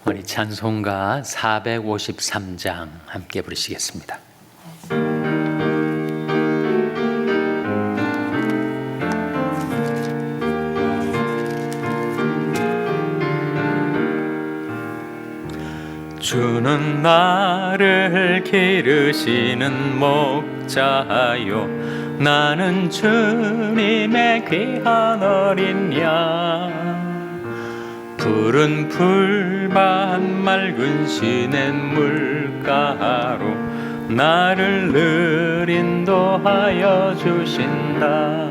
우리 찬송가 453장 함께 부르시겠습니다. 주는 나를 기르시는 목자요, 나는 주님의 귀한 어린 양. 푸른 풀밭 맑은 시냇물가로 나를 늘 인도하여 주신다.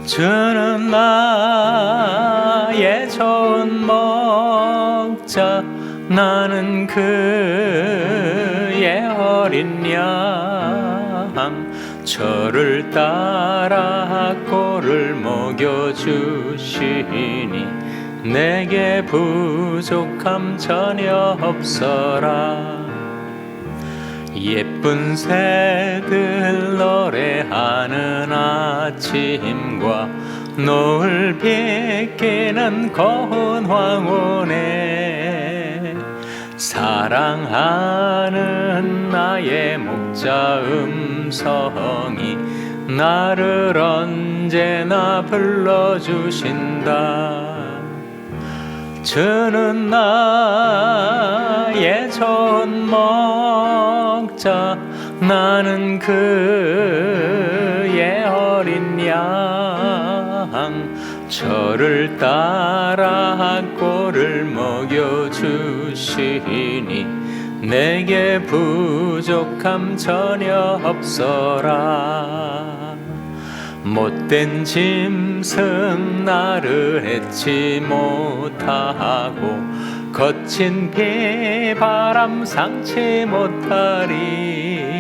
주는 나의 좋은 목자, 나는 그의 어린 양. 저를 따라 꼴을 먹여주시니 내게 부족함 전혀 없어라. 예쁜 새들 노래하는 아침과 노을 비키는 고운 황혼에 사랑하는 나의 목자 음성이 나를 언제나 불러주신다. 주는 나의 좋은 목자, 나는 그의 어린 양. 저를 따라 꼴을 먹여주시니 내게 부족함 전혀 없어라. 못된 짐승 나를 해치 못하고 거친 비바람 상치 못하리.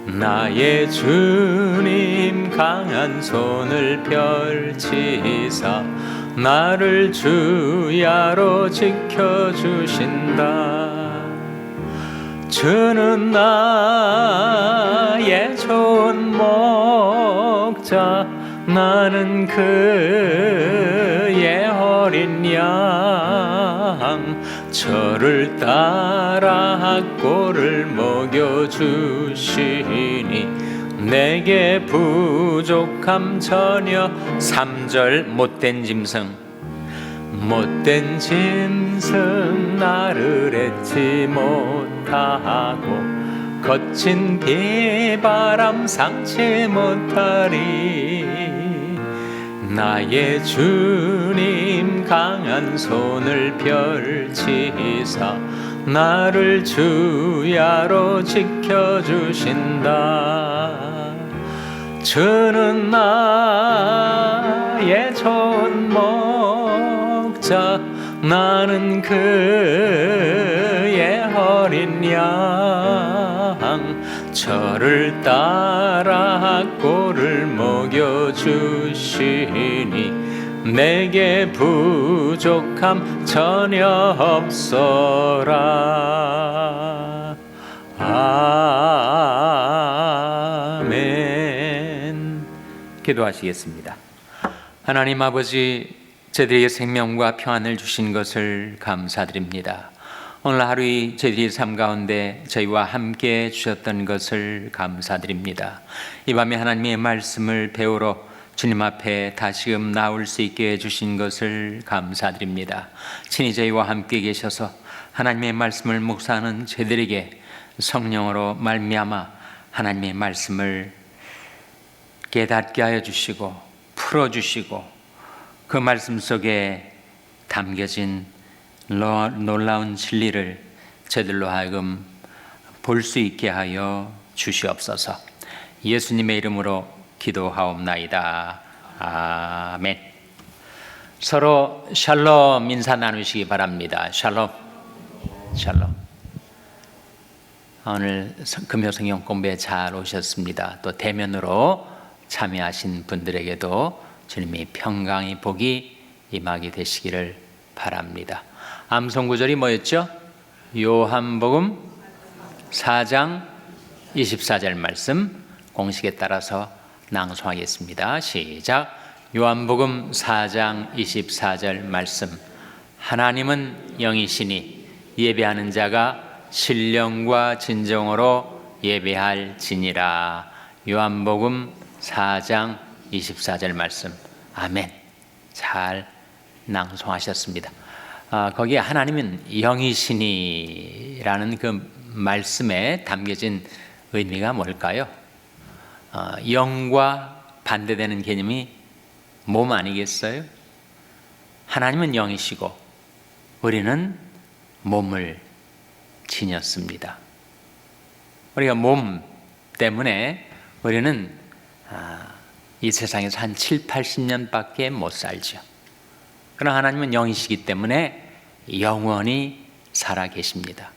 나의 주님 강한 손을 펼치사 나를 주야로 지켜주신다. 주는 나의 좋은 목자, 나는 그의 어린 양. 저를 따라 꼴을 먹여주시니 내게 부족함 전혀. 3절 못된 짐승. 못된 짐승 나를 해치 못하고 거친 비바람 상치 못하리. 나의 주님 강한 손을 펼치사 나를 주야로 지켜주신다. 주는 나의 좋은 목자, 나는 그의 어린 양. 저를 따라 꼴을 먹여주시니 내게 부족함 전혀 없어라. 아멘. 기도하시겠습니다. 하나님 아버지, 저희들에게 생명과 평안을 주신 것을 감사드립니다. 오늘 하루 저희들의 삶 가운데 저희와 함께 주셨던 것을 감사드립니다. 이 밤에 하나님의 말씀을 배우러 주님 앞에 다시금 나올 수 있게 해주신 것을 감사드립니다. 친히 저희와 함께 계셔서 하나님의 말씀을 묵상하는 저희들에게 성령으로 말미암아 하나님의 말씀을 깨닫게 하여 주시고 풀어주시고 그 말씀 속에 담겨진 놀라운 진리를 저들로 하여금 볼 수 있게 하여 주시옵소서. 예수님의 이름으로 기도하옵나이다. 아멘. 서로 샬롬 인사 나누시기 바랍니다. 샬롬. 샬롬. 오늘 금요성경 공부에 잘 오셨습니다. 또 대면으로 참여하신 분들에게도 주님의 평강의 복이 임하게 되시기를 바랍니다. 암송 구절이 뭐였죠? 요한복음 4장 24절 말씀 공식에 따라서 낭송하겠습니다. 시작. 요한복음 4장 24절 말씀 하나님은 영이시니 예배하는 자가 신령과 진정으로 예배할지니라. 요한복음 4장 24절 말씀. 아멘. 잘 낭송하셨습니다. 거기에 하나님은 영이시니라는 그 말씀에 담겨진 의미가 뭘까요? 영과 반대되는 개념이 몸 아니겠어요? 하나님은 영이시고 우리는 몸을 지녔습니다. 우리가 몸 때문에 우리는 이 세상에서 한 7, 80년밖에 못 살죠. 그러나 하나님은 영이시기 때문에 영원히 살아 계십니다.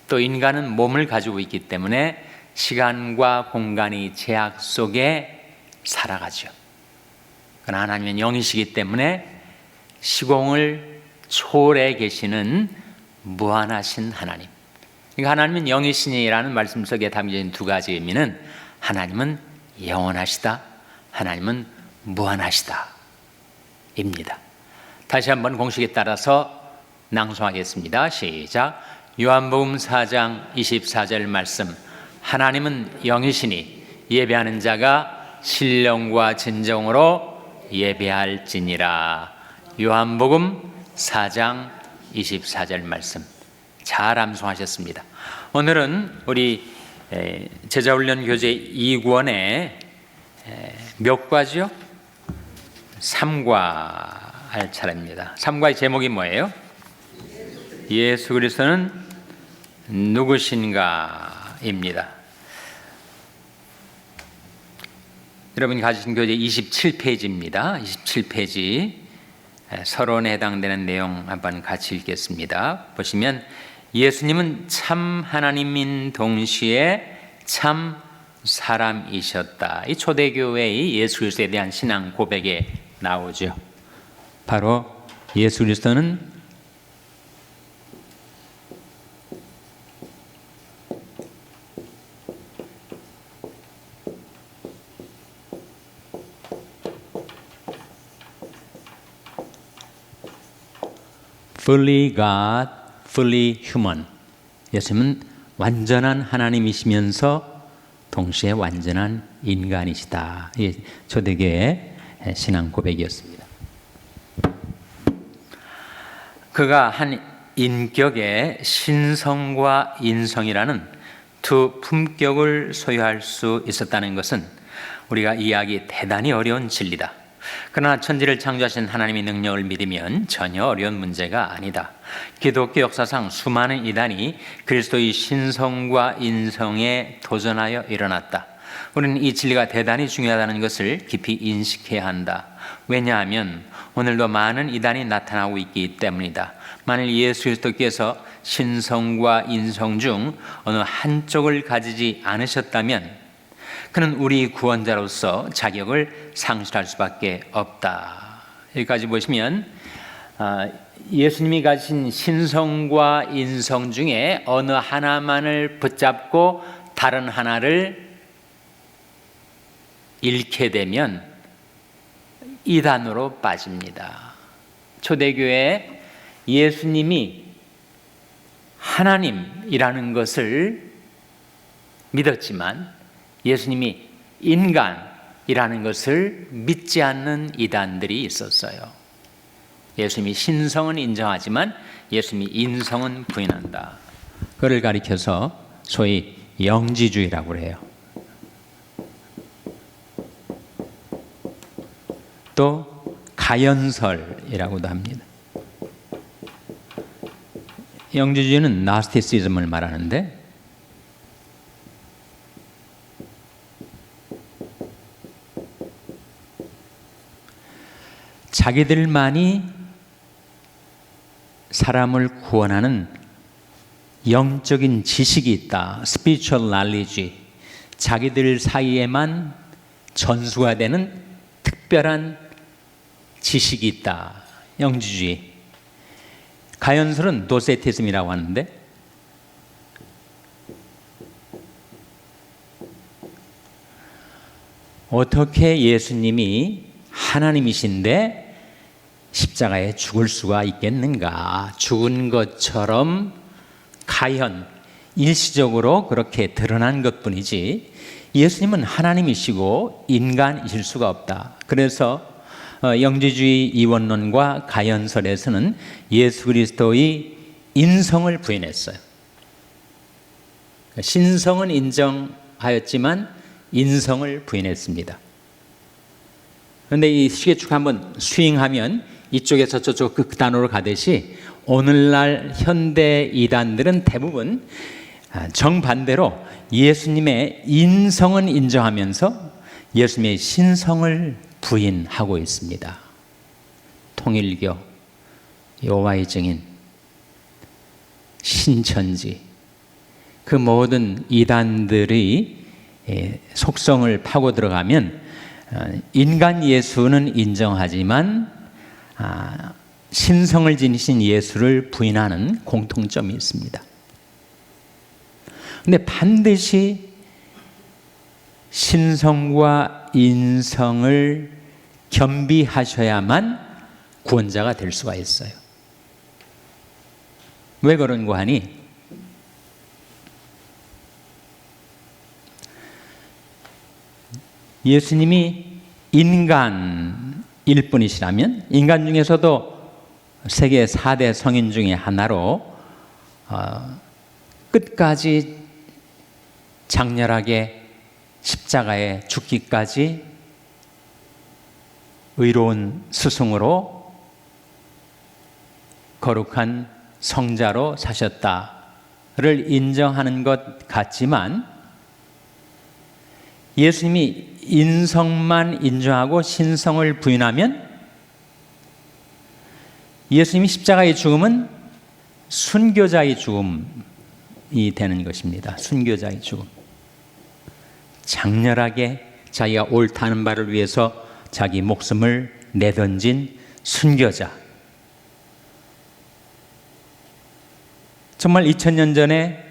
또 인간은 몸을 가지고 있기 때문에 시간과 공간의 제약 속에 살아가죠. 그러나 하나님은 영이시기 때문에 시공을 초월해 계시는 무한하신 하나님. 그러니까 하나님은 영이시니라는 말씀 속에 담겨진 두 가지 의미는 하나님은 영원하시다, 하나님은 무한하시다 입니다. 다시 한번 공식에 따라서 낭송하겠습니다. 시작. 요한복음 4장 24절 말씀. 하나님은 영이시니 예배하는 자가 신령과 진정으로 예배할지니라. 요한복음 4장 24절 말씀. 잘 암송하셨습니다. 오늘은 우리 제자훈련 교재 2권의 몇 과죠? 3과 할 차례입니다. 3과의 제목이 뭐예요? 예수 그리스도는 누구신가 입니다. 여러분이 가지신 교재 27페이지입니다. 27페이지 서론에 해당되는 내용 한번 같이 읽겠습니다. 보시면 예수님은 참 하나님인 동시에 참 사람이셨다. 이 초대교회의 예수 그리스도에 대한 신앙 고백에 나오죠. 바로 예수 그리스도는 fully God, fully human. 예수님은 완전한 하나님이시면서 동시에 완전한 인간이시다. 이 초대교회의 신앙 고백이었습니다. 그가 한 인격의 신성과 인성이라는 두 품격을 소유할 수 있었다는 것은 우리가 이해하기 대단히 어려운 진리다. 그러나 천지를 창조하신 하나님의 능력을 믿으면 전혀 어려운 문제가 아니다. 기독교 역사상 수많은 이단이 그리스도의 신성과 인성에 도전하여 일어났다. 우리는 이 진리가 대단히 중요하다는 것을 깊이 인식해야 한다. 왜냐하면 오늘도 많은 이단이 나타나고 있기 때문이다. 만일 예수 그리스도께서 신성과 인성 중 어느 한쪽을 가지지 않으셨다면 그는 우리 구원자로서 자격을 상실할 수밖에 없다. 여기까지 보시면 예수님이 가진 신성과 인성 중에 어느 하나만을 붙잡고 다른 하나를 잃게 되면 이단으로 빠집니다. 초대교회에 예수님이 하나님이라는 것을 믿었지만 예수님이 인간이라는 것을 믿지 않는 이단들이 있었어요. 예수님이 신성은 인정하지만 예수님이 인성은 부인한다. 그를 가리켜서 소위 영지주의라고 해요. 또 가연설이라고도 합니다. 영지주의는 나스티시즘을 말하는데 자기들만이 사람을 구원하는 영적인 지식이 있다. spiritual knowledge. 자기들 사이에만 전수가 되는 특별한 지식이 있다. 영지주의. 가연설은 도세티즘이라고 하는데 어떻게 예수님이 하나님이신데 십자가에 죽을 수가 있겠는가? 죽은 것처럼 가현, 일시적으로 그렇게 드러난 것뿐이지 예수님은 하나님이시고 인간이실 수가 없다. 그래서 영지주의 이원론과 가현설에서는 예수 그리스도의 인성을 부인했어요. 신성은 인정하였지만 인성을 부인했습니다. 그런데 이 시계축 한번 스윙하면 이쪽에서 저쪽 극단으로 가듯이 오늘날 현대 이단들은 대부분 정반대로 예수님의 인성은 인정하면서 예수님의 신성을 부인하고 있습니다. 통일교, 여호와의 증인, 신천지, 그 모든 이단들의 속성을 파고 들어가면 인간 예수는 인정하지만 신성을 지니신 예수를 부인하는 공통점이 있습니다. 그런데 반드시 신성과 인성을 겸비하셔야만 구원자가 될 수가 있어요. 왜 그런가 하니 예수님이 인간일 뿐이시라면 인간 중에서도 세계 4대 성인 중에 하나로 끝까지 장렬하게 십자가에 죽기까지 의로운 스승으로 거룩한 성자로 사셨다를 인정하는 것 같지만 예수님이 인성만 인정하고 신성을 부인하면 예수님이 십자가의 죽음은 순교자의 죽음이 되는 것입니다. 순교자의 죽음. 장렬하게 자기가 옳다는 바를 위해서 자기 목숨을 내던진 순교자. 정말 2000년 전에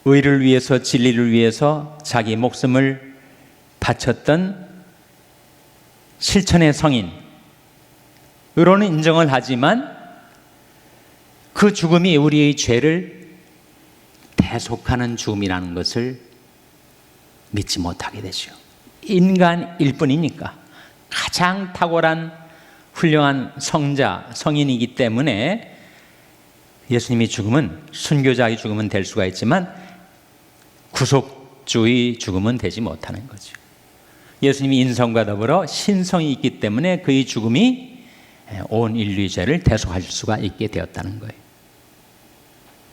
의를 위해서 진리를 위해서 자기 목숨을 바쳤던 실천의 성인. 의로는 인정을 하지만 그 죽음이 우리의 죄를 대속하는 죽음이라는 것을 믿지 못하게 되죠. 인간일 뿐이니까 가장 탁월한 훌륭한 성자, 성인이기 때문에 예수님의 죽음은 순교자의 죽음은 될 수가 있지만 구속주의 죽음은 되지 못하는 거죠. 예수님이 인성과 더불어 신성이 있기 때문에 그의 죽음이 온 인류의 죄를 대속할 수가 있게 되었다는 거예요.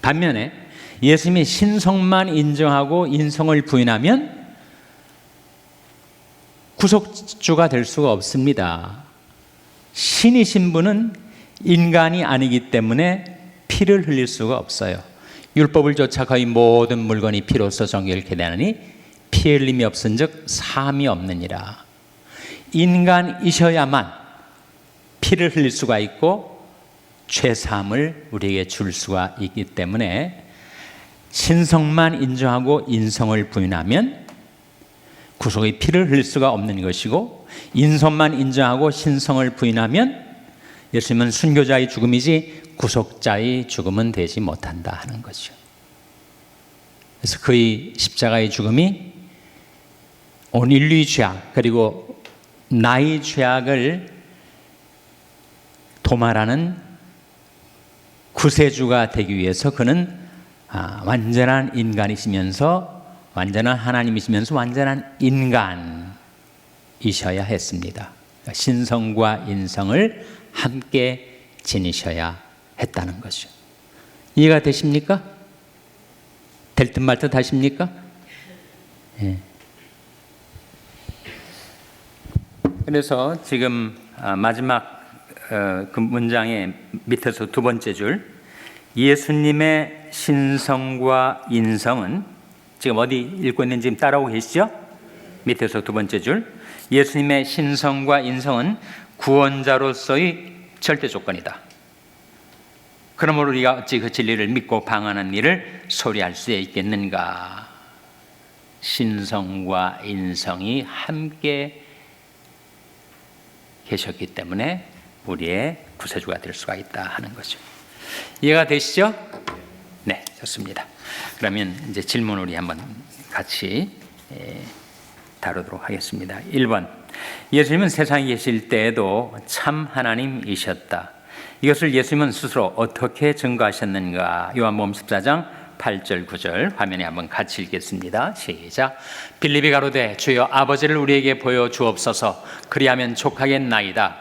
반면에 예수님이 신성만 인정하고 인성을 부인하면 구속주가 될 수가 없습니다. 신이신 분은 인간이 아니기 때문에 피를 흘릴 수가 없어요. 율법을 쫓아 거의 모든 물건이 피로써 정결케 되느니 피 흘림이 없은즉 사함이 없느니라. 인간이셔야만 피를 흘릴 수가 있고 죄사함을 우리에게 줄 수가 있기 때문에 신성만 인정하고 인성을 부인하면 구속의 피를 흘릴 수가 없는 것이고 인성만 인정하고 신성을 부인하면 예수님은 순교자의 죽음이지 구속자의 죽음은 되지 못한다 하는 거죠. 그래서 그의 십자가의 죽음이 온 인류의 죄악 그리고 나의 죄악을 도말하는 구세주가 되기 위해서 그는 완전한 인간이시면서 완전한 하나님이시면서 완전한 인간이셔야 했습니다. 신성과 인성을 함께 지니셔야 했다는 것이죠. 이해가 되십니까? 될 듯 말 듯 하십니까? 예. 그래서 지금 마지막 그 문장의 밑에서 두 번째 줄 예수님의 신성과 인성은 지금 어디 읽고 있는지 지금 따라오고 계시죠? 밑에서 두 번째 줄 예수님의 신성과 인성은 구원자로서의 절대 조건이다. 그러므로 우리가 어찌 그 진리를 믿고 방언하는 일을 소리할 수 있겠는가? 신성과 인성이 함께 계셨기 때문에 우리의 구세주가 될 수가 있다 하는 거죠. 이해가 되시죠? 네, 좋습니다. 그러면 이제 질문 우리 한번 같이 다루도록 하겠습니다. 1번, 예수님은 세상에 계실 때에도 참 하나님이셨다. 이것을 예수님은 스스로 어떻게 증거하셨는가? 요한복음 14장 8절 9절 화면에 한번 같이 읽겠습니다. 시작. 빌립이 가로되 주여 아버지를 우리에게 보여 주옵소서. 그리하면 족하겠나이다.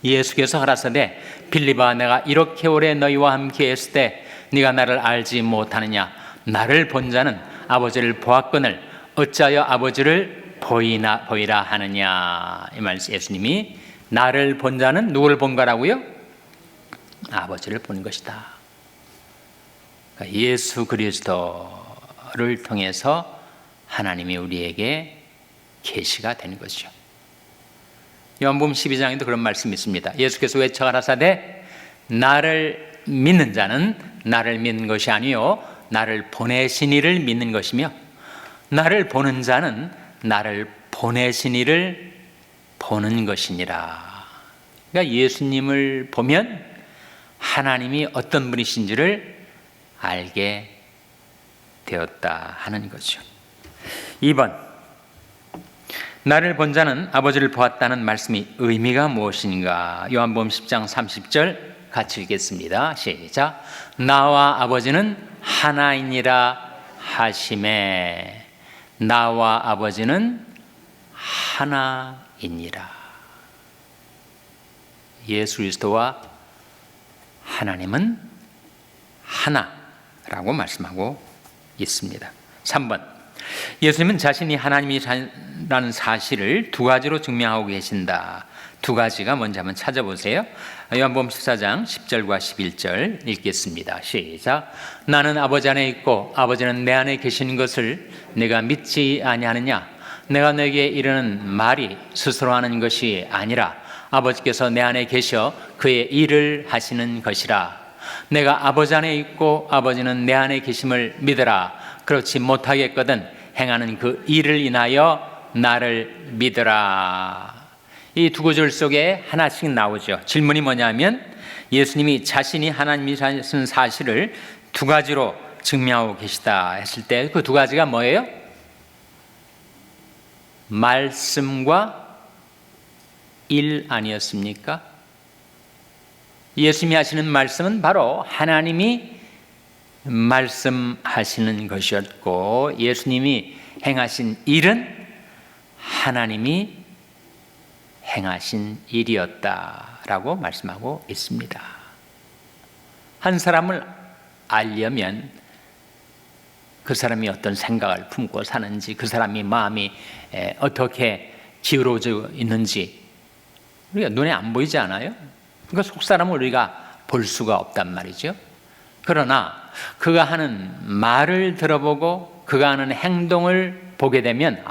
예수께서 가라사대 빌립아 내가 이렇게 오래 너희와 함께 했을 때 네가 나를 알지 못하느냐? 나를 본 자는 아버지를 보았거늘 어찌하여 아버지를 보이라 하느냐? 이 말씀 예수님이 나를 본 자는 누구를 본 거라고요? 아버지를 본 것이다. 그러니까 예수 그리스도를 통해서 하나님이 우리에게 계시가 되는 것이죠. 요한복음 12장에도 그런 말씀이 있습니다. 예수께서 외쳐 가라사대 나를 믿는 자는 나를 믿는 것이 아니요 나를 보내신 이를 믿는 것이며 나를 보는 자는 나를 보내신 이를 보는 것이니라. 그러니까 예수님을 보면 하나님이 어떤 분이신지를 알게 되었다 하는 거죠. 2번, 나를 본 자는 아버지를 보았다는 말씀이 의미가 무엇인가? 요한복음 10장 30절 같이 읽겠습니다. 시작. 나와 아버지는 하나이니라 하시매. 나와 아버지는 하나이니라. 예수 그리스도와 하나님은 하나라고 말씀하고 있습니다. 3번, 예수님은 자신이 하나님이라는 사실을 두 가지로 증명하고 계신다. 두 가지가 뭔지 한번 찾아보세요. 요한복음 14장 10절과 11절 읽겠습니다. 시작. 나는 아버지 안에 있고 아버지는 내 안에 계시는 것을 내가 믿지 아니하느냐? 내가 너에게 이르는 말이 스스로 하는 것이 아니라 아버지께서 내 안에 계셔 그의 일을 하시는 것이라. 내가 아버지 안에 있고 아버지는 내 안에 계심을 믿으라. 그렇지 못하겠거든 행하는 그 일을 인하여 나를 믿으라. 이 두 구절 속에 하나씩 나오죠. 질문이 뭐냐면 예수님이 자신이 하나님이라는 사실을 두 가지로 증명하고 계시다 했을 때 그 두 가지가 뭐예요? 말씀과 일 아니었습니까? 예수님이 하시는 말씀은 바로 하나님이 말씀하시는 것이었고 예수님이 행하신 일은 하나님이 행하신 일이었다라고 말씀하고 있습니다. 한 사람을 알려면 그 사람이 어떤 생각을 품고 사는지, 그 사람이 마음이 어떻게 기울어져 있는지 우리가 눈에 안 보이지 않아요? 그러니까 속사람을 우리가 볼 수가 없단 말이죠. 그러나 그가 하는 말을 들어보고 그가 하는 행동을 보게 되면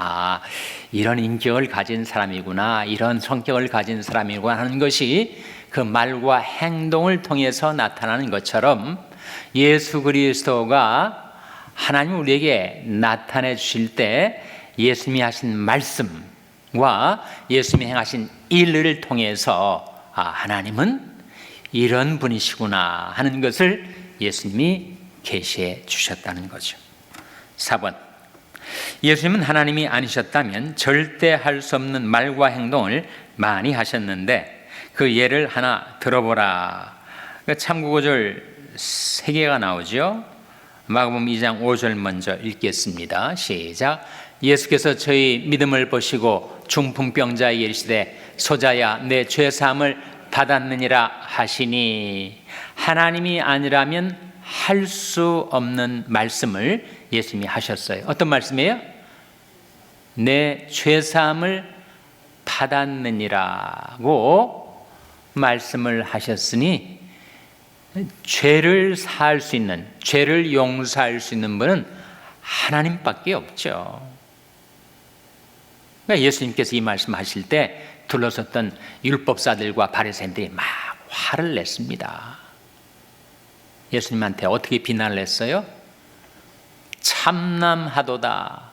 이런 인격을 가진 사람이구나, 이런 성격을 가진 사람이구나 하는 것이 그 말과 행동을 통해서 나타나는 것처럼 예수 그리스도가 하나님 우리에게 나타내 주실 때 예수님이 하신 말씀과 예수님이 행하신 일을 통해서 하나님은 이런 분이시구나 하는 것을 예수님이 계시해 주셨다는 거죠. 4번, 예수님은 하나님이 아니셨다면 절대 할 수 없는 말과 행동을 많이 하셨는데 그 예를 하나 들어보라. 참고구절 3개가 나오죠. 마가복음 2장 5절 먼저 읽겠습니다. 시작. 예수께서 저희 믿음을 보시고 중풍병자에게 이르시되 소자야 내 죄사함을 받았느니라 하시니. 하나님이 아니라면 할 수 없는 말씀을 예수님이 하셨어요. 어떤 말씀이에요? 내 죄사함을 받았느니라고 말씀을 하셨으니 죄를 사할 수 있는, 죄를 용서할 수 있는 분은 하나님밖에 없죠. 그러니까 예수님께서 이 말씀하실 때 둘러섰던 율법사들과 바리새인들이 막 화를 냈습니다. 예수님한테 어떻게 비난을 했어요? 참남하도다,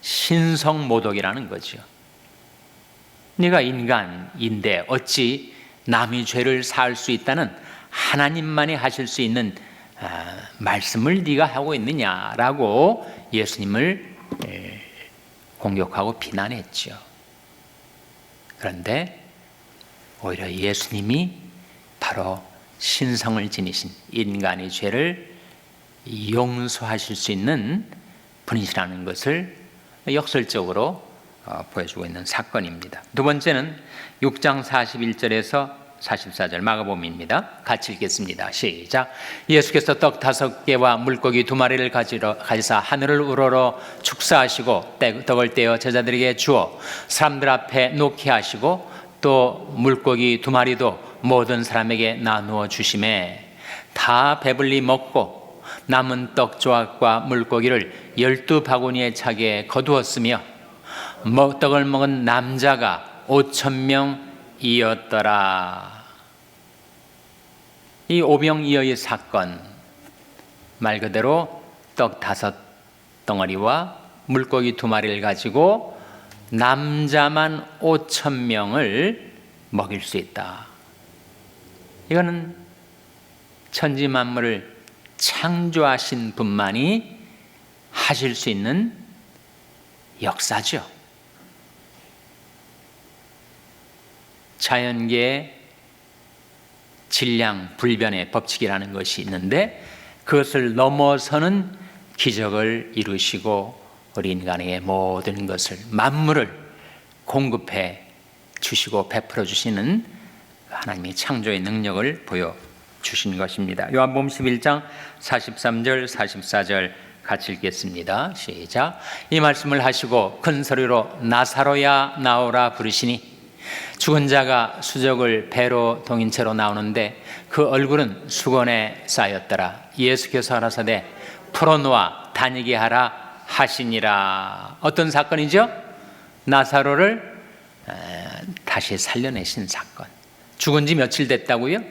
신성모독이라는 거죠. 네가 인간인데 어찌 남의 죄를 사할 수 있다는 하나님만이 하실 수 있는 말씀을 네가 하고 있느냐라고 예수님을 공격하고 비난했죠. 그런데 오히려 예수님이 바로 신성을 지니신 인간의 죄를 용서하실 수 있는 분이시라는 것을 역설적으로 보여주고 있는 사건입니다. 두 번째는 6장 41절에서 44절 마가복음입니다. 같이 읽겠습니다. 시작. 예수께서 떡 5개와 물고기 2마리를 가지사 하늘을 우러러 축사하시고 떡을 떼어 제자들에게 주어 사람들 앞에 놓게 하시고 또 물고기 2마리도 모든 사람에게 나누어 주시매 다 배불리 먹고 남은 떡 조각과 물고기를 12바구니에 차게 거두었으며 떡을 먹은 남자가 5,000명이었더라. 이 오병이어의 사건, 말 그대로 떡 5덩어리와 물고기 2마리를 가지고 남자만 5,000명을 먹일 수 있다. 이거는 천지 만물을 창조하신 분만이 하실 수 있는 역사죠. 자연계의 질량 불변의 법칙이라는 것이 있는데 그것을 넘어서는 기적을 이루시고 우리 인간에게 모든 것을 만물을 공급해 주시고 베풀어 주시는 하나님의 창조의 능력을 보여주신 것입니다. 요한복음 11장 43절 44절 같이 읽겠습니다. 시작. 이 말씀을 하시고 큰 소리로 나사로야 나오라 부르시니 죽은 자가 수족을 배로 동인 채로 나오는데 그 얼굴은 수건에 쌓였더라. 예수께서 가라사대 풀어놓아 다니게 하라 하시니라. 어떤 사건이죠? 나사로를 다시 살려내신 사건. 죽은 지 며칠 됐다고요?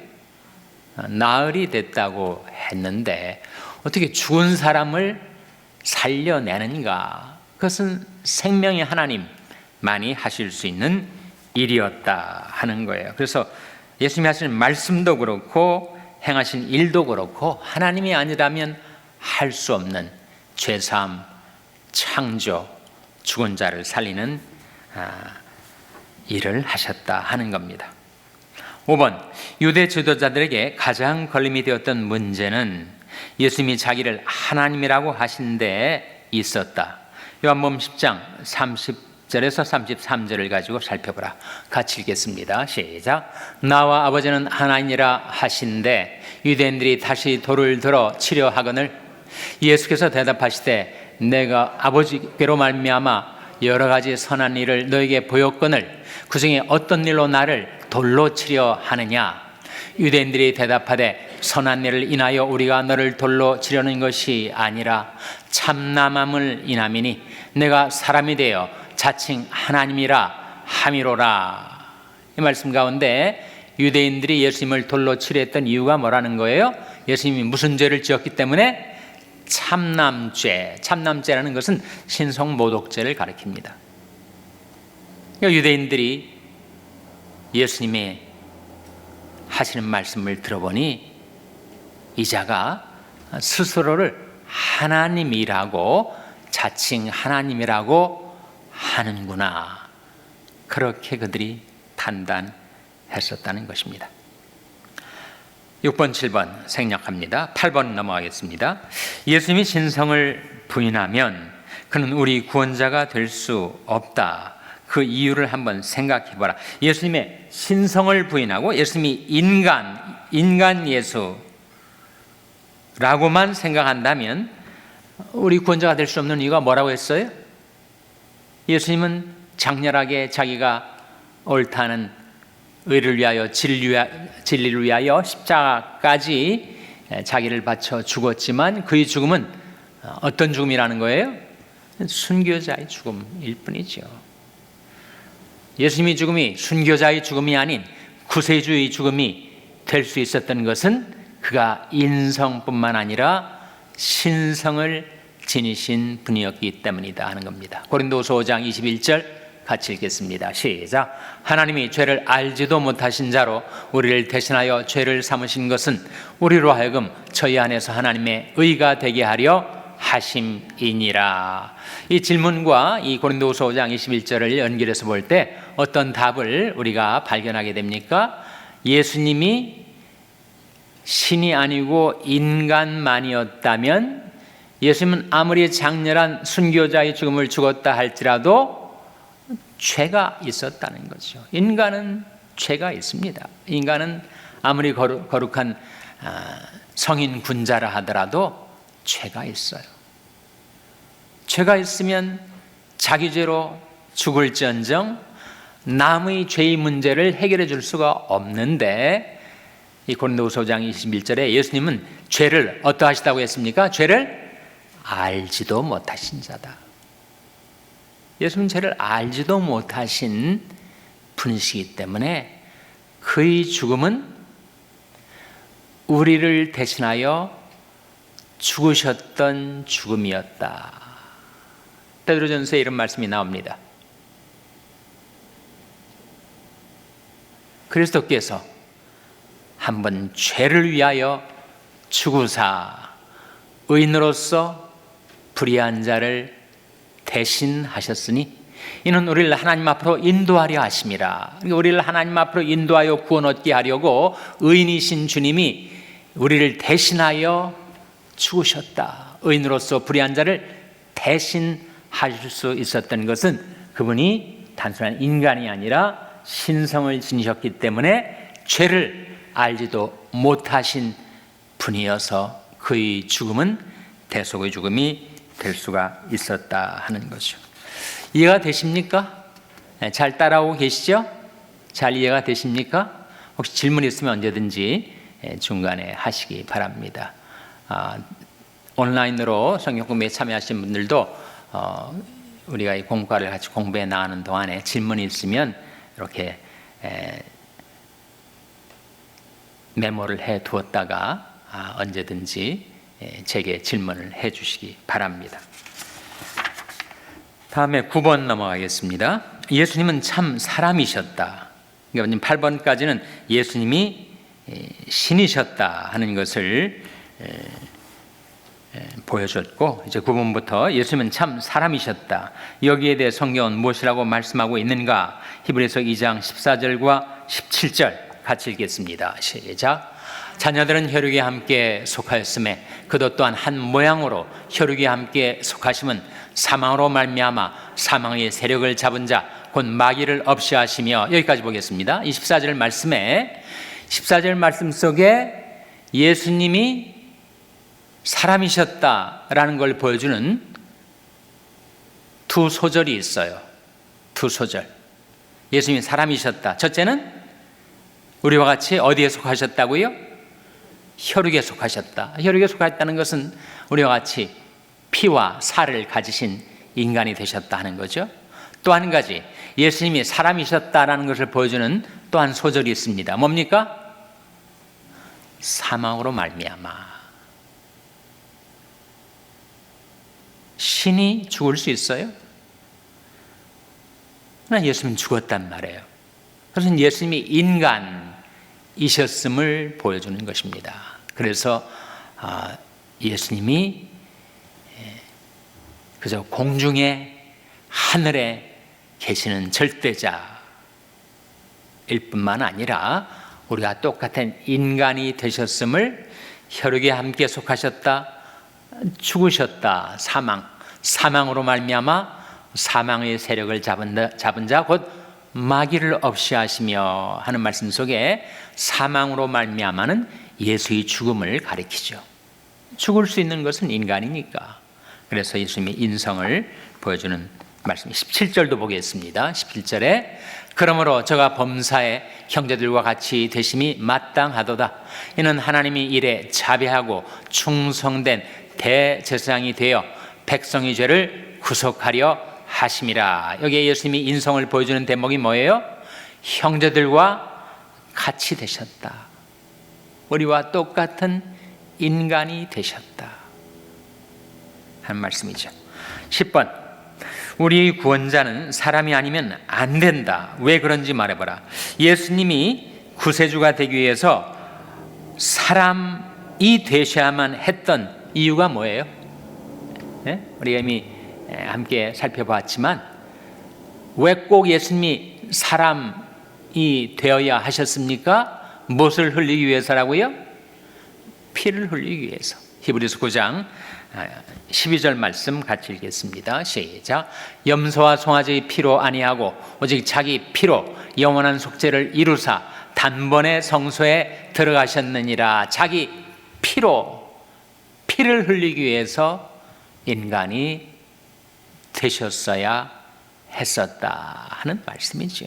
나흘이 됐다고 했는데 어떻게 죽은 사람을 살려내는가? 그것은 생명의 하나님만이 하실 수 있는 일이었다 하는 거예요. 그래서 예수님이 하시는 말씀도 그렇고 행하신 일도 그렇고 하나님이 아니라면 할 수 없는 죄사함, 창조, 죽은 자를 살리는 일을 하셨다 하는 겁니다. 5번, 유대 지도자들에게 가장 걸림이 되었던 문제는 예수님이 자기를 하나님이라고 하신 데 있었다. 요한복음 10장 30절에서 33절을 가지고 살펴보라. 같이 읽겠습니다. 시작. 나와 아버지는 하나이니라 하신데 유대인들이 다시 돌을 들어 치려 하거늘 예수께서 대답하시되 내가 아버지께로 말미암아 여러 가지 선한 일을 너에게 보였거늘 그 중에 어떤 일로 나를 돌로 치려 하느냐? 유대인들이 대답하되 선한 일을 인하여 우리가 너를 돌로 치려는 것이 아니라 참남함을 인함이니 내가 사람이 되어 자칭 하나님이라 함이로라. 이 말씀 가운데 유대인들이 예수님을 돌로 치려 했던 이유가 뭐라는 거예요? 예수님이 무슨 죄를 지었기 때문에? 참남죄. 참남죄라는 것은 신성모독죄를 가리킵니다. 그러니까 유대인들이 예수님의 하시는 말씀을 들어보니 이 자가 스스로를 하나님이라고 자칭 하나님이라고 하는구나. 그렇게 그들이 판단했었다는 것입니다. 6번, 7번 생략합니다. 8번 넘어가겠습니다. 예수님이 신성을 부인하면 그는 우리 구원자가 될 수 없다. 그 이유를 한번 생각해 보라. 예수님의 신성을 부인하고 예수님이 인간 예수라고만 생각한다면 우리 구원자가 될 수 없는 이유가 뭐라고 했어요? 예수님은 장렬하게 자기가 옳다는 의를 위하여 진리를 위하여 십자가까지 자기를 바쳐 죽었지만 그의 죽음은 어떤 죽음이라는 거예요? 순교자의 죽음일 뿐이죠. 예수님의 죽음이 순교자의 죽음이 아닌 구세주의 죽음이 될 수 있었던 것은 그가 인성뿐만 아니라 신성을 지니신 분이었기 때문이다 하는 겁니다. 고린도서 5장 21절 같이 읽겠습니다. 시작. 하나님이 죄를 알지도 못하신 자로 우리를 대신하여 죄를 삼으신 것은 우리로 하여금 저희 안에서 하나님의 의가 되게 하려 하심이니라. 이 질문과 이 고린도후서 5장 21절을 연결해서 볼 때 어떤 답을 우리가 발견하게 됩니까? 예수님이 신이 아니고 인간만이었다면 예수님은 아무리 장렬한 순교자의 죽음을 죽었다 할지라도 죄가 있었다는 거죠. 인간은 죄가 있습니다. 인간은 아무리 거룩한 성인 군자라 하더라도 죄가 있어요. 죄가 있으면 자기 죄로 죽을지언정 남의 죄의 문제를 해결해 줄 수가 없는데, 이 고린도후서 5장 21절에 예수님은 죄를 어떠하시다고 했습니까? 죄를 알지도 못하신 자다. 예수님은 죄를 알지도 못하신 분이시기 때문에 그의 죽음은 우리를 대신하여 죽으셨던 죽음이었다. 베드로전서에 이런 말씀이 나옵니다. 그리스도께서 한번 죄를 위하여 죽으사 의인으로서 불의한 자를 대신하셨으니 이는 우리를 하나님 앞으로 인도하려 하심이라. 우리를 하나님 앞으로 인도하여 구원 얻게 하려고 의인이신 주님이 우리를 대신하여 죽으셨다. 의인으로서 불의한 자를 대신하실 수 있었던 것은 그분이 단순한 인간이 아니라 신성을 지니셨기 때문에 죄를 알지도 못하신 분이어서 그의 죽음은 대속의 죽음이 될 수가 있었다 하는 거죠. 이해가 되십니까? 잘 따라오고 계시죠? 잘 이해가 되십니까? 혹시 질문 있으면 언제든지 중간에 하시기 바랍니다. 온라인으로 성경 공부에 참여하신 분들도 우리가 이 공과를 같이 공부해 나가는 동안에 질문이 있으면 이렇게 메모를 해 두었다가 언제든지 제게 질문을 해 주시기 바랍니다. 다음에 9번 넘어가겠습니다. 예수님은 참 사람이셨다. 8번까지는 예수님이 신이셨다 하는 것을 보여줬고, 이제 9번부터 예수님은 참 사람이셨다. 여기에 대해 성경은 무엇이라고 말씀하고 있는가? 히브리서 2장 14절과 17절 같이 읽겠습니다. 시작. 자녀들은 혈육에 함께 속하였음에 그도 또한 한 모양으로 혈육에 함께 속하심은 사망으로 말미암아 사망의 세력을 잡은 자 곧 마귀를 없이 하시며, 여기까지 보겠습니다. 24절 말씀에 14절 말씀 속에 예수님이 사람이셨다라는 걸 보여주는 두 소절이 있어요. 두 소절. 예수님이 사람이셨다. 첫째는 우리와 같이 어디에 속하셨다고요? 혈육에 속하셨다. 혈육에 속하셨다는 것은 우리와 같이 피와 살을 가지신 인간이 되셨다 하는 거죠. 또 한 가지, 예수님이 사람이셨다라는 것을 보여주는 또 한 소절이 있습니다. 뭡니까? 사망으로 말미암아. 신이 죽을 수 있어요? 그러나 예수님은 죽었단 말이에요. 그래서 예수님이 인간이셨음을 보여주는 것입니다. 그래서 예수님이 그저 공중에 하늘에 계시는 절대자일 뿐만 아니라 우리가 똑같은 인간이 되셨음을, 혈육에 함께 속하셨다, 죽으셨다, 사망으로 말미암아 사망의 세력을 잡은 자 곧 마귀를 없이 하시며 하는 말씀 속에 사망으로 말미암아는 예수의 죽음을 가리키죠. 죽을 수 있는 것은 인간이니까. 그래서 예수님의 인성을 보여주는 말씀. 17절도 보겠습니다. 17절에 그러므로 저가 범사에 형제들과 같이 되심이 마땅하도다. 이는 하나님이 이래 자비하고 충성된 대제사장이 되어 백성의 죄를 구속하려 하심이라. 여기에 예수님이 인성을 보여주는 대목이 뭐예요? 형제들과 같이 되셨다. 우리와 똑같은 인간이 되셨다 하는 말씀이죠. 10번, 우리의 구원자는 사람이 아니면 안 된다. 왜 그런지 말해봐라. 예수님이 구세주가 되기 위해서 사람이 되셔야만 했던 이유가 뭐예요? 네? 우리가 이미 함께 살펴봤지만 왜 꼭 예수님이 사람이 되어야 하셨습니까? 무엇을 흘리기 위해서라고요? 피를 흘리기 위해서. 히브리서 9장 12절 말씀 같이 읽겠습니다. 시작. 염소와 송아지의 피로 아니하고 오직 자기 피로 영원한 속죄를 이루사 단번에 성소에 들어가셨느니라. 자기 피로 피를 흘리기 위해서 인간이 되셨어야 했었다 하는 말씀이죠.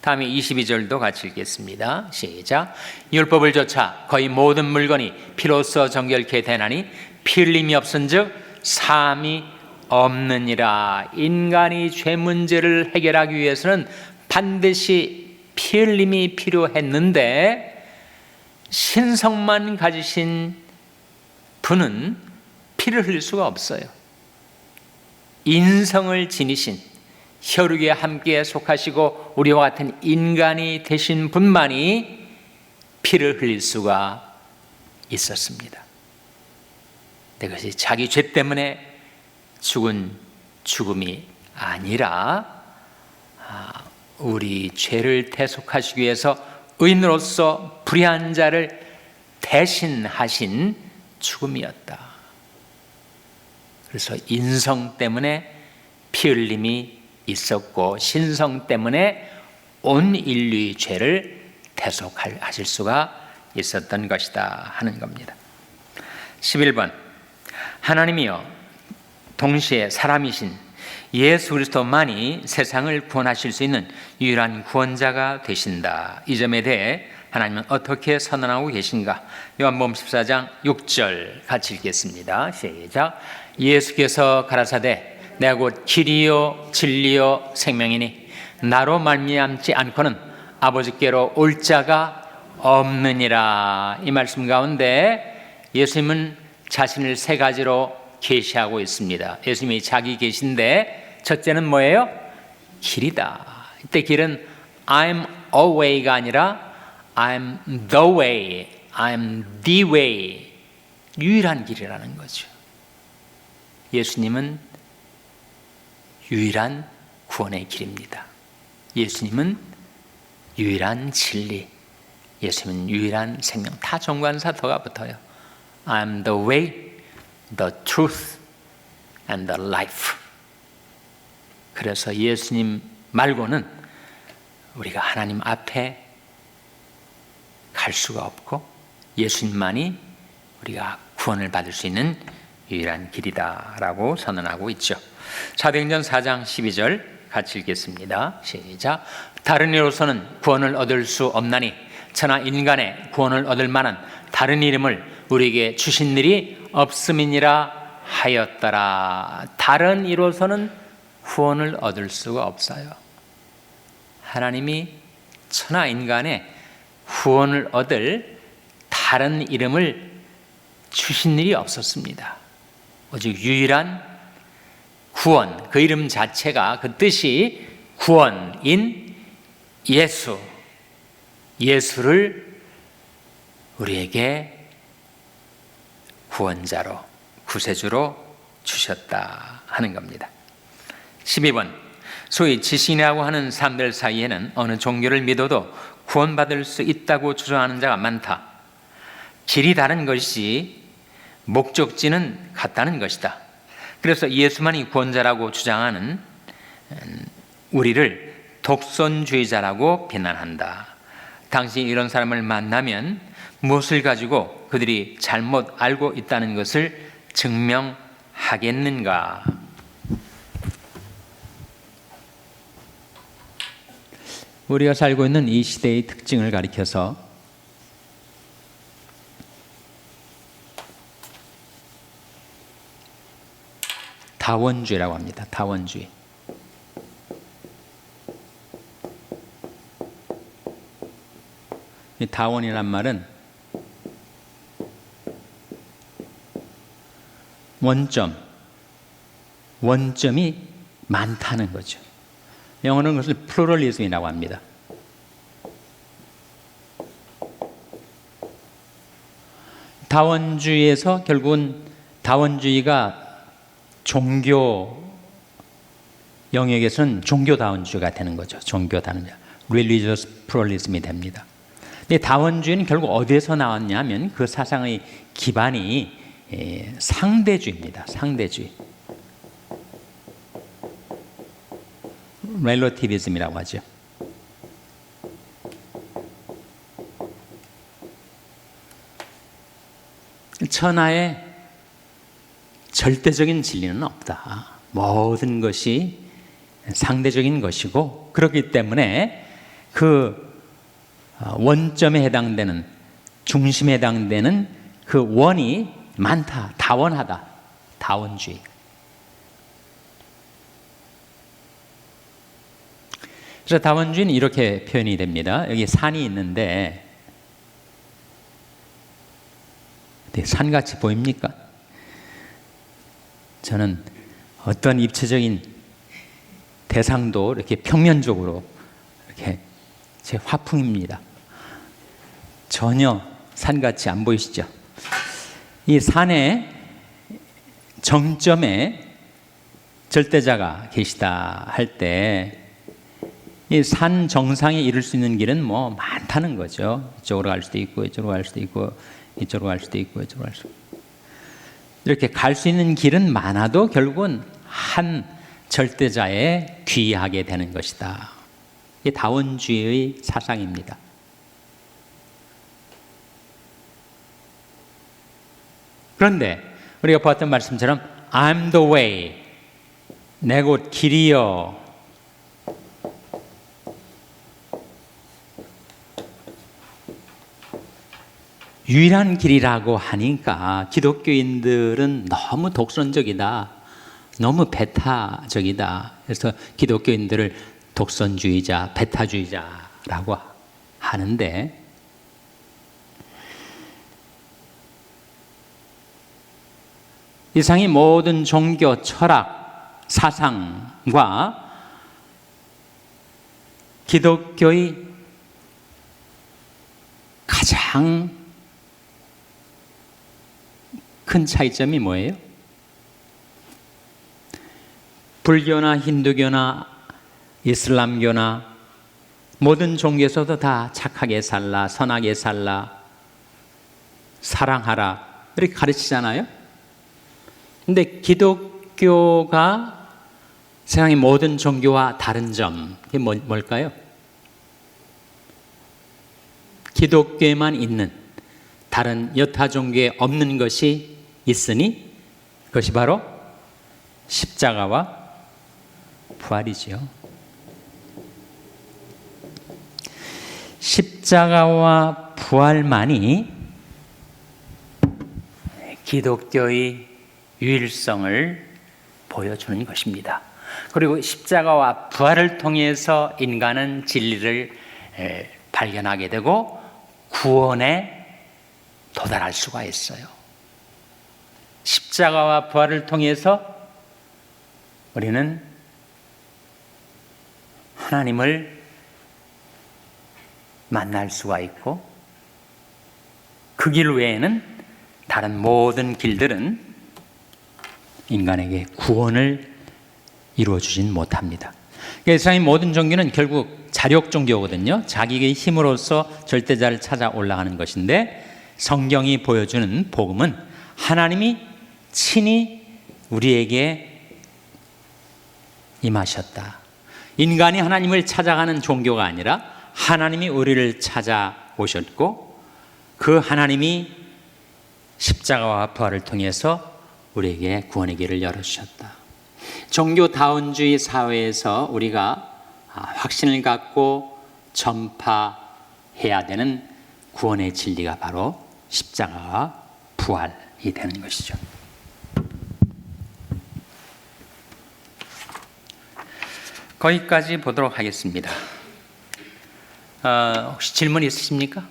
다음에 22절도 같이 읽겠습니다. 시작. 율법을 조차 거의 모든 물건이 피로써 정결케 되나니 피 흘림이 없은즉 사함이 없느니라. 인간이 죄 문제를 해결하기 위해서는 반드시 피 흘림이 필요했는데 신성만 가지신 분은 피를 흘릴 수가 없어요. 인성을 지니신 혈육에 함께 속하시고 우리와 같은 인간이 되신 분만이 피를 흘릴 수가 있었습니다. 그것이 자기 죄 때문에 죽은 죽음이 아니라 우리 죄를 대속하시기 위해서 의인으로서 불의한 자를 대신하신 죽음이었다. 그래서 인성 때문에 피 흘림이 있었고 신성 때문에 온 인류의 죄를 대속하실 수가 있었던 것이다 하는 겁니다. 11번 하나님이여 동시에 사람이신 예수 그리스도만이 세상을 구원하실 수 있는 유일한 구원자가 되신다. 이 점에 대해 하나님은 어떻게 선언하고 계신가? 요한복음 14장 6절 같이 읽겠습니다. 시작. 예수께서 가라사대 내가 곧 길이요 진리요 생명이니 나로 말미암지 않고는 아버지께로 올 자가 없느니라. 이 말씀 가운데 예수님은 자신을 세 가지로 계시하고 있습니다. 예수님이 자기 계신데 첫째는 뭐예요? 길이다. 이때 길은 I'm a way가 아니라 I'm the way, I'm the way, 유일한 길이라는 거죠. 예수님은 유일한 구원의 길입니다. 예수님은 유일한 진리, 예수님은 유일한 생명. 다 정관사 더가 붙어요. I'm the way, the truth, and the life. 그래서 예수님 말고는 우리가 하나님 앞에 갈 수가 없고 예수님만이 우리가 구원을 받을 수 있는 유일한 길이다라고 선언하고 있죠. 사도행전 4장 12절 같이 읽겠습니다. 시작. 다른 이로서는 구원을 얻을 수 없나니 천하 인간의 구원을 얻을 만한 다른 이름을 우리에게 주신 일이 없음이니라 하였더라. 다른 이로서는 구원을 얻을 수가 없어요. 하나님이 천하 인간의 구원을 얻을 다른 이름을 주신 일이 없었습니다. 오직 유일한 구원, 그 이름 자체가 그 뜻이 구원인 예수, 예수를 우리에게 구원자로, 구세주로 주셨다 하는 겁니다. 12번 소위 지신이라고 하는 사람들 사이에는 어느 종교를 믿어도 구원받을 수 있다고 주장하는 자가 많다. 길이 다른 것이 목적지는 같다는 것이다. 그래서 예수만이 구원자라고 주장하는 우리를 독선주의자라고 비난한다. 당시 이런 사람을 만나면 무엇을 가지고 그들이 잘못 알고 있다는 것을 증명하겠는가? 우리가 살고 있는 이 시대의 특징을 가리켜서 다원주의라고 합니다. 다원주의. 이 다원이란 말은 원점, 원점이 많다는 거죠. 영어는 그것을 플루럴리즘이라고 합니다. 다원주의에서 결국은 다원주의가 종교 영역에서는 종교다원주의가 되는 거죠. 종교다원주의, religious pluralism이 됩니다. 근데 다원주의는 결국 어디에서 나왔냐면 그 사상의 기반이 상대주의입니다. 상대주의. relativism이라고 하죠. 천하에 절대적인 진리는 없다. 모든 것이 상대적인 것이고, 그렇기 때문에 그 원점에 해당되는, 중심에 해당되는 그 원이 많다. 다원하다. 다원주의. 그래서 다원주의는 이렇게 표현이 됩니다. 여기 산이 있는데 산같이 보입니까? 저는 어떤 입체적인 대상도 이렇게 평면적으로 이렇게 제 화풍입니다. 전혀 산같이 안 보이시죠? 이 산의 정점에 절대자가 계시다 할 때 이 산 정상에 이를 수 있는 길은 뭐 많다는 거죠. 이쪽으로 갈 수도 있고, 이쪽으로 갈 수도 있고, 이쪽으로 갈 수도 있고, 이쪽으로 갈 수도 있고. 이렇게 갈 수 있는 길은 많아도 결국은 한 절대자에 귀하게 되는 것이다. 이게 다원주의의 사상입니다. 그런데 우리가 보았던 말씀처럼 I'm the way, 내 곧 길이요, 유일한 길이라고 하니까 기독교인들은 너무 독선적이다, 너무 배타적이다. 그래서 기독교인들을 독선주의자, 배타주의자라고 하는데, 이상의 모든 종교, 철학, 사상과 기독교의 가장 큰 차이점이 뭐예요? 불교나 힌두교나 이슬람교나 모든 종교에서도 다 착하게 살라, 선하게 살라, 사랑하라 이렇게 가르치잖아요. 근데 기독교가 세상의 모든 종교와 다른 점, 그게 뭘까요? 기독교에만 있는, 다른 여타 종교에 없는 것이 있으니 그것이 바로 십자가와 부활이지요. 십자가와 부활만이 기독교의 유일성을 보여주는 것입니다. 그리고 십자가와 부활을 통해서 인간은 진리를 발견하게 되고 구원에 도달할 수가 있어요. 십자가와 부활을 통해서 우리는 하나님을 만날 수가 있고, 그 길 외에는 다른 모든 길들은 인간에게 구원을 이루어주진 못합니다. 세상의 모든 종교는 결국 자력 종교거든요. 자기의 힘으로써 절대자를 찾아 올라가는 것인데, 성경이 보여주는 복음은 하나님이 친히 우리에게 임하셨다. 인간이 하나님을 찾아가는 종교가 아니라 하나님이 우리를 찾아오셨고, 그 하나님이 십자가와 부활을 통해서 우리에게 구원의 길을 열어주셨다. 종교다원주의 사회에서 우리가 확신을 갖고 전파해야 되는 구원의 진리가 바로 십자가와 부활이 되는 것이죠. 거기까지 보도록 하겠습니다. 혹시 질문 있으십니까?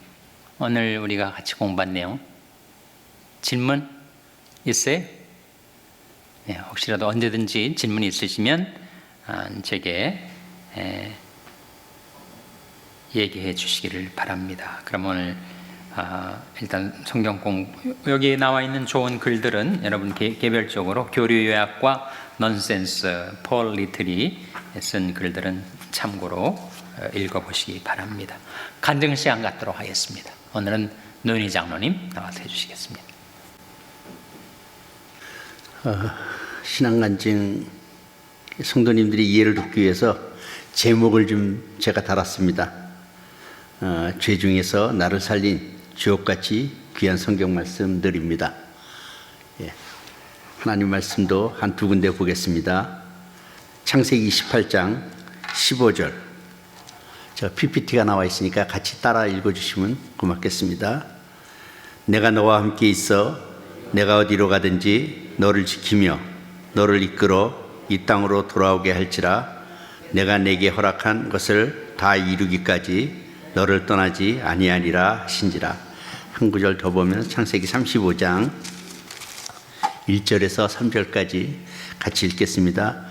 오늘 우리가 같이 공부한 내용 질문 있어요? 혹시라도 언제든지 질문이 있으시면 제게 얘기해 주시기를 바랍니다. 그럼 오늘 일단 성경 공부, 여기 나와 있는 좋은 글들은 여러분 개별적으로 교류 요약과 넌센스, 폴 리틀이 쓴 글들은 참고로 읽어보시기 바랍니다. 간증 시간 갖도록 하겠습니다. 오늘은 노인희 장로님 나와서 해주시겠습니다. 신앙간증 성도님들이 이해를 돕기 위해서 제목을 좀 제가 달았습니다. 죄 중에서 나를 살린 주옥같이 귀한 성경 말씀들입니다. 하나님 말씀도 한두 군데 보겠습니다. 창세기 28장 15절. 저 PPT가 나와 있으니까 같이 따라 읽어주시면 고맙겠습니다. 내가 너와 함께 있어 내가 어디로 가든지 너를 지키며 너를 이끌어 이 땅으로 돌아오게 할지라. 내가 내게 허락한 것을 다 이루기까지 너를 떠나지 아니하리라 하신지라. 한 구절 더 보면 창세기 35장 1절에서 3절까지 같이 읽겠습니다.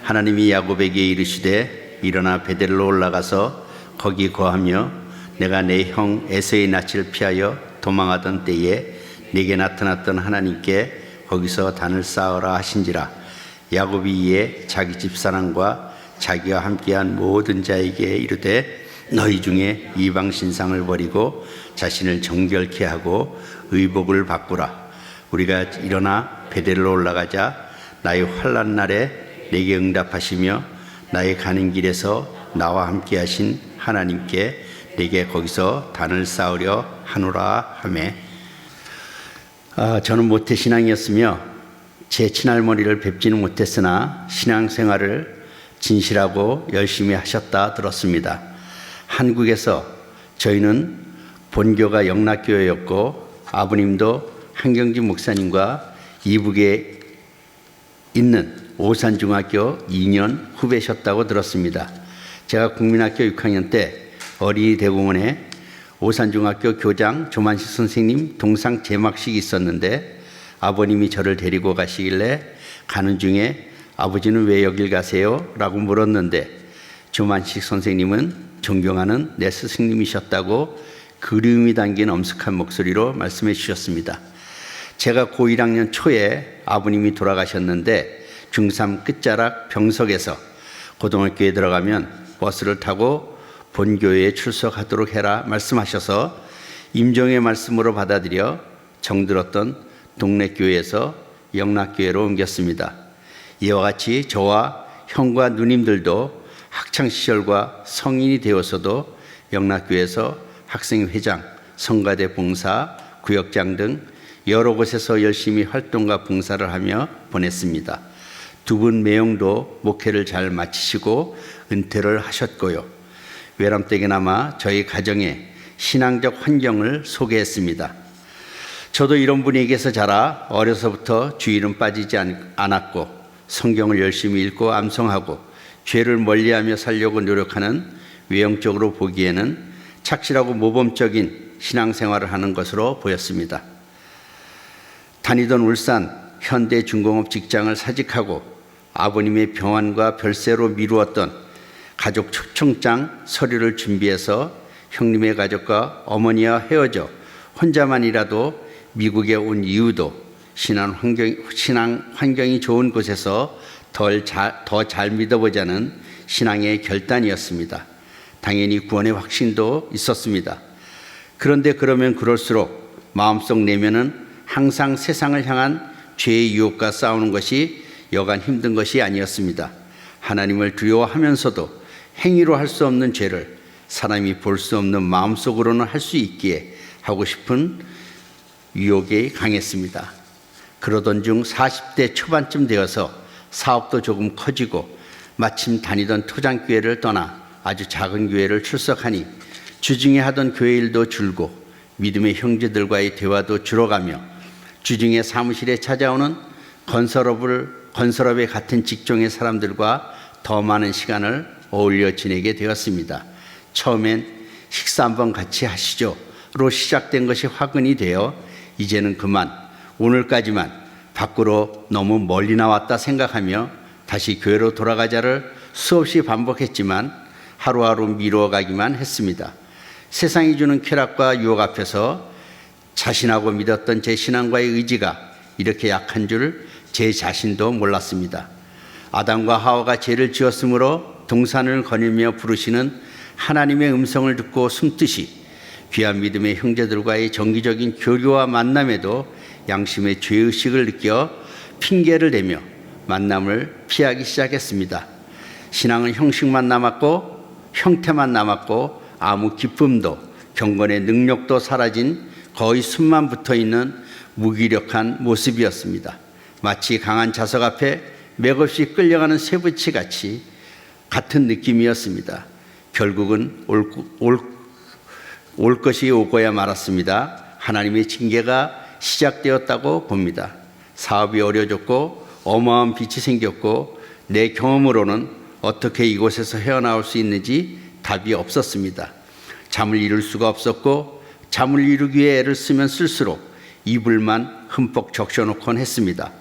하나님이 야곱에게 이르시되 일어나 베델로 올라가서 거기 거하며 내가 내 형 에서의 낯을 피하여 도망하던 때에 내게 나타났던 하나님께 거기서 단을 쌓으라 하신지라. 야곱이 이에 자기 집사람과 자기와 함께한 모든 자에게 이르되 너희 중에 이방 신상을 버리고 자신을 정결케 하고 의복을 바꾸라. 우리가 일어나 베델로 올라가자. 나의 환난 날에 내게 응답하시며 나의 가는 길에서 나와 함께 하신 하나님께 내게 거기서 단을 쌓으려 하노라 하매. 저는 모태신앙이었으며 제 친할머니를 뵙지는 못했으나 신앙생활을 진실하고 열심히 하셨다 들었습니다. 한국에서 저희는 본교가 영락교회였고 아버님도 한경진 목사님과 이북에 있는 오산중학교 2년 후배셨다고 들었습니다. 제가 국민학교 6학년 때 어린이 대공원에 오산중학교 교장 조만식 선생님 동상 제막식이 있었는데 아버님이 저를 데리고 가시길래 가는 중에 아버지는 왜 여길 가세요? 라고 물었는데 조만식 선생님은 존경하는 내 스승님이셨다고 그리움이 담긴 엄숙한 목소리로 말씀해 주셨습니다. 제가 고 1학년 초에 아버님이 돌아가셨는데 중3 끝자락 병석에서 고등학교에 들어가면 버스를 타고 본교회에 출석하도록 해라 말씀하셔서 임종의 말씀으로 받아들여 정들었던 동네 교회에서 영락교회로 옮겼습니다. 이와 같이 저와 형과 누님들도 학창시절과 성인이 되어서도 영락교회에서 학생회장, 성가대 봉사, 구역장 등 여러 곳에서 열심히 활동과 봉사를 하며 보냈습니다. 두 분 매형도 목회를 잘 마치시고 은퇴를 하셨고요. 외람되게나마 저희 가정의 신앙적 환경을 소개했습니다. 저도 이런 분위기에서 자라 어려서부터 주일은 빠지지 않았고 성경을 열심히 읽고 암송하고 죄를 멀리하며 살려고 노력하는 외형적으로 보기에는 착실하고 모범적인 신앙생활을 하는 것으로 보였습니다. 다니던 울산 현대중공업 직장을 사직하고 아버님의 병환과 별세로 미루었던 가족 초청장 서류를 준비해서 형님의 가족과 어머니와 헤어져 혼자만이라도 미국에 온 이유도 신앙 환경이 좋은 곳에서 더 잘 믿어보자는 신앙의 결단이었습니다. 당연히 구원의 확신도 있었습니다. 그런데 그러면 그럴수록 마음속 내면은 항상 세상을 향한 죄의 유혹과 싸우는 것이 여간 힘든 것이 아니었습니다. 하나님을 두려워하면서도 행위로 할 수 없는 죄를 사람이 볼 수 없는 마음속으로는 할 수 있기에 하고 싶은 유혹이 강했습니다. 그러던 중 40대 초반쯤 되어서 사업도 조금 커지고 마침 다니던 토장교회를 떠나 아주 작은 교회를 출석하니 주중에 하던 교회 일도 줄고 믿음의 형제들과의 대화도 줄어가며 주중에 사무실에 찾아오는 건설업에 같은 직종의 사람들과 더 많은 시간을 어울려 지내게 되었습니다. 처음엔 식사 한번 같이 하시죠로 시작된 것이 화근이 되어 이제는 그만 오늘까지만 밖으로 너무 멀리 나왔다 생각하며 다시 교회로 돌아가자를 수없이 반복했지만 하루하루 미뤄가기만 했습니다. 세상이 주는 쾌락과 유혹 앞에서 자신하고 믿었던 제 신앙과의 의지가 이렇게 약한 줄 제 자신도 몰랐습니다. 아담과 하와가 죄를 지었으므로 동산을 거닐며 부르시는 하나님의 음성을 듣고 숨듯이 귀한 믿음의 형제들과의 정기적인 교류와 만남에도 양심의 죄의식을 느껴 핑계를 대며 만남을 피하기 시작했습니다. 신앙은 형식만 남았고 형태만 남았고 아무 기쁨도 경건의 능력도 사라진 거의 숨만 붙어있는 무기력한 모습이었습니다. 마치 강한 자석 앞에 맥없이 끌려가는 쇠붙이 같이 같은 느낌이었습니다. 결국은 올 것이 오고야 말았습니다. 하나님의 징계가 시작되었다고 봅니다. 사업이 어려졌고 어마어마한 빚이 생겼고 내 경험으로는 어떻게 이곳에서 헤어나올 수 있는지 답이 없었습니다. 잠을 이룰 수가 없었고 잠을 이루기 위해 애를 쓰면 쓸수록 이불만 흠뻑 적셔놓곤 했습니다.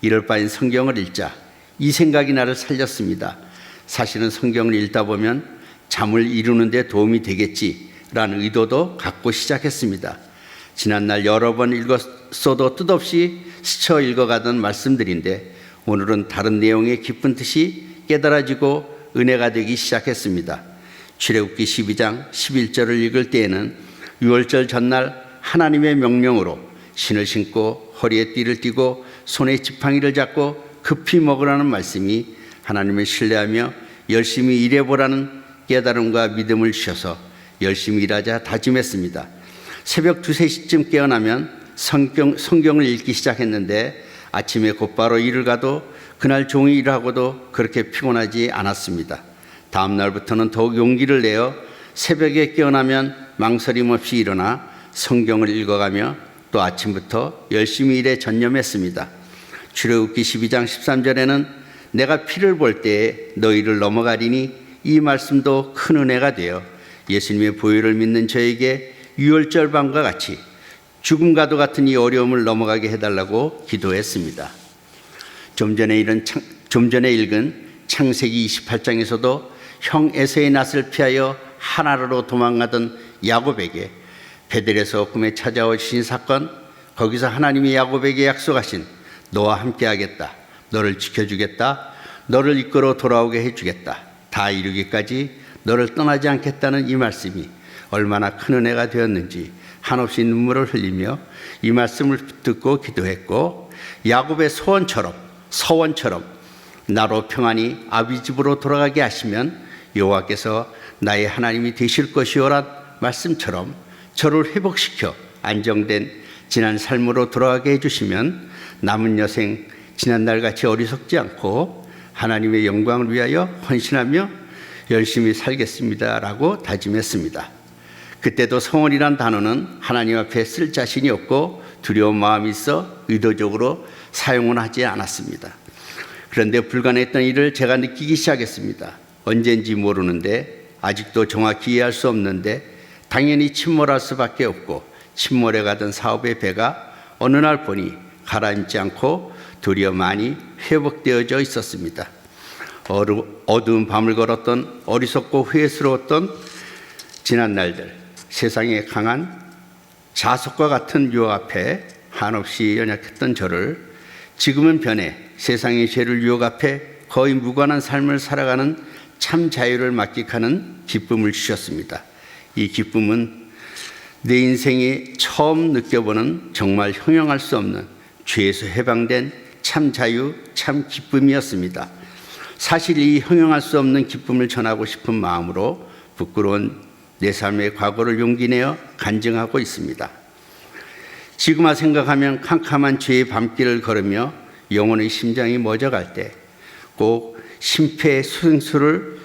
이럴 바엔 성경을 읽자. 이 생각이 나를 살렸습니다. 사실은 성경을 읽다 보면 잠을 이루는 데 도움이 되겠지라는 의도도 갖고 시작했습니다. 지난날 여러 번 읽었어도 뜻없이 스쳐 읽어가던 말씀들인데 오늘은 다른 내용의 깊은 뜻이 깨달아지고 은혜가 되기 시작했습니다. 출애굽기 12장 11절을 읽을 때에는 유월절 전날 하나님의 명령으로 신을 신고 허리에 띠를 띠고 손에 지팡이를 잡고 급히 먹으라는 말씀이 하나님을 신뢰하며 열심히 일해보라는 깨달음과 믿음을 주셔서 열심히 일하자 다짐했습니다. 새벽 2, 3시쯤 깨어나면 성경을 읽기 시작했는데 아침에 곧바로 일을 가도 그날 종일 일하고도 그렇게 피곤하지 않았습니다. 다음 날부터는 더욱 용기를 내어 새벽에 깨어나면 망설임 없이 일어나 성경을 읽어가며 또 아침부터 열심히 일에 전념했습니다. 출애굽기 12장 13절에는 내가 피를 볼 때에 너희를 넘어가리니 이 말씀도 큰 은혜가 되어 예수님의 보혈을 믿는 저에게 유월절 밤과 같이 죽음과도 같은 이 어려움을 넘어가게 해달라고 기도했습니다. 좀 전에 읽은 창세기 28장에서도 형 에서의 낯을 피하여 하나로 도망가던 야곱에게 베델에서 꿈에 찾아오신 사건, 거기서 하나님이 야곱에게 약속하신 너와 함께하겠다, 너를 지켜주겠다, 너를 이끌어 돌아오게 해주겠다, 다 이루기까지 너를 떠나지 않겠다는 이 말씀이 얼마나 큰 은혜가 되었는지 한없이 눈물을 흘리며 이 말씀을 듣고 기도했고, 야곱의 서원처럼 나로 평안히 아비 집으로 돌아가게 하시면 여호와께서 나의 하나님이 되실 것이오란 말씀처럼 저를 회복시켜 안정된 지난 삶으로 돌아가게 해주시면 남은 여생 지난날같이 어리석지 않고 하나님의 영광을 위하여 헌신하며 열심히 살겠습니다라고 다짐했습니다. 그때도 성원이란 단어는 하나님 앞에 쓸 자신이 없고 두려운 마음이 있어 의도적으로 사용은 하지 않았습니다. 그런데 불가능했던 일을 제가 느끼기 시작했습니다. 언젠지 모르는데 아직도 정확히 이해할 수 없는데 당연히 침몰할 수밖에 없고 침몰해 가던 사업의 배가 어느 날 보니 가라앉지 않고 도리어 많이 회복되어져 있었습니다. 어두운 밤을 걸었던 어리석고 후회스러웠던 지난 날들, 세상에 강한 자석과 같은 유혹 앞에 한없이 연약했던 저를 지금은 변해 세상의 죄를 유혹 앞에 거의 무관한 삶을 살아가는 참 자유를 만끽하는 기쁨을 주셨습니다. 이 기쁨은 내 인생에 처음 느껴보는 정말 형용할 수 없는 죄에서 해방된 참 자유, 참 기쁨이었습니다. 사실 이 형용할 수 없는 기쁨을 전하고 싶은 마음으로 부끄러운 내 삶의 과거를 용기내어 간증하고 있습니다. 지금 생각하면 캄캄한 죄의 밤길을 걸으며 영혼의 심장이 멎어갈 때 꼭 심폐의 수생수를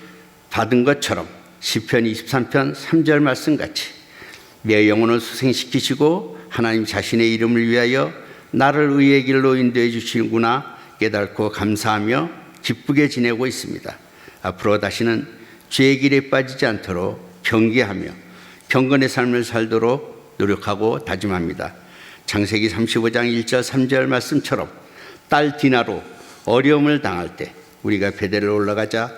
받은 것처럼 시편 23편 3절 말씀같이 내 영혼을 수생시키시고 하나님 자신의 이름을 위하여 나를 의의 길로 인도해 주시는구나 깨닫고 감사하며 기쁘게 지내고 있습니다. 앞으로 다시는 죄의 길에 빠지지 않도록 경계하며 경건의 삶을 살도록 노력하고 다짐합니다. 창세기 35장 1절 3절 말씀처럼 딸 디나로 어려움을 당할 때 우리가 베델로 올라가자